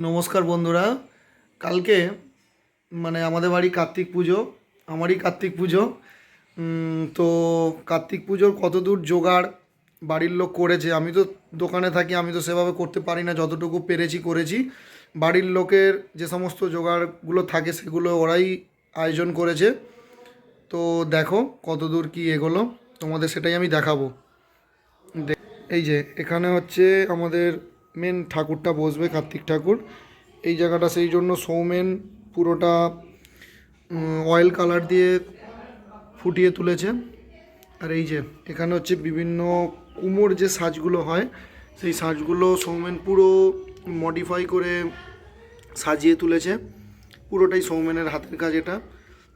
নমস্কার বন্ধুরা। কালকে আমাদের বাড়ি কার্তিক পুজো, আমারই কার্তিক পুজো। তো কার্তিক পুজোর কতদূর জোগাড় বাড়ির লোক করেছে, আমি তো দোকানে থাকি, আমি তো সেভাবে করতে পারি না, যতটুকু পেরেছি করেছি। বাড়ির লোকের যে সমস্ত জোগাড়গুলো থাকে সেগুলো ওরাই আয়োজন করেছে। তো দেখো কতদূর কি এগোলো, তোমাদের সেটাই আমি দেখাবো। এই যে এখানে হচ্ছে আমাদের মেন ঠাকুরটা বসবে, কার্তিক ঠাকুর। এই জায়গাটা সেই জন্য সৌমেন পুরোটা অয়েল কালার দিয়ে ফুটিয়ে তুলেছে। আর এই যে এখানে হচ্ছে বিভিন্ন কুমোর যে সাজগুলো হয়, সেই সাজগুলো সৌমেন পুরো মডিফাই করে সাজিয়ে তুলেছে। পুরোটাই সৌমেনের হাতের কাজ। এটা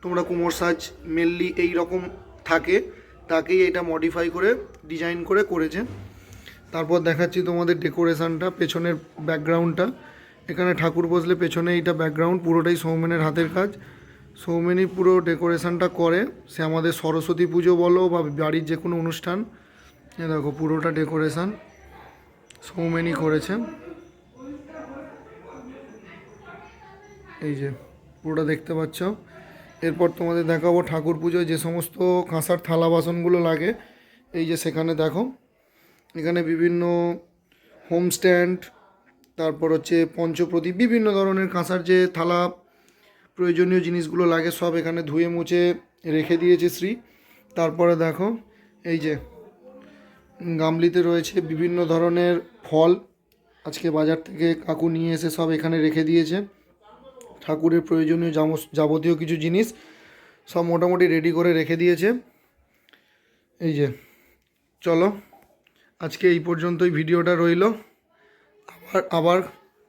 তোমরা কুমোর সাজ মেনলি এই রকম থাকে, তাকেই এটা মডিফাই করে ডিজাইন করে করেছে। তারপর দেখাচ্ছি তোমাদের ডেকোরেশানটা, পেছনের ব্যাকগ্রাউন্ডটা। এখানে ঠাকুর বসলে পেছনে এইটা ব্যাকগ্রাউন্ড, পুরোটাই সৌমেনের হাতের কাজ। সৌমেনই পুরো ডেকোরেশানটা করে। সে আমাদের সরস্বতী পুজো বলো বা বাড়ির যে কোনো অনুষ্ঠান, এ দেখো পুরোটা ডেকোরেশান সৌমেনই করেছে। এই যে পুরোটা দেখতে পাচ্ছ। এরপর তোমাদের দেখাবো ঠাকুর পুজোয় যে সমস্ত কাঁসার থালা বাসনগুলো লাগে। এই যে সেখানে দেখো, এখানে বিভিন্ন হোম স্ট্যান্ড, তারপর হচ্ছে পঞ্চপ্রদীপ, বিভিন্ন ধরনের কাঁসার যে থালা প্রয়োজনীয় জিনিসগুলো লাগে সব এখানে ধুয়ে মুছে রেখে দিয়েছে শ্রী। তারপরে দেখো এই যে গামলিতে রয়েছে বিভিন্ন ধরনের ফল, আজকে বাজার থেকে কাকু নিয়ে এসে সব এখানে রেখে দিয়েছে। ঠাকুরের প্রয়োজনীয় যাবতীয় কিছু জিনিস সব মোটামুটি রেডি করে রেখে দিয়েছে। এই যে চলো আজকে এই পর্যন্তই ভিডিওটা রইল। আবার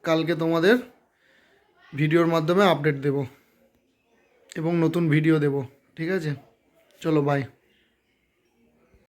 কালকে তোমাদের ভিডিওর মাধ্যমে আপডেট দেব এবং নতুন ভিডিও দেব। ঠিক আছে, চলো বাই।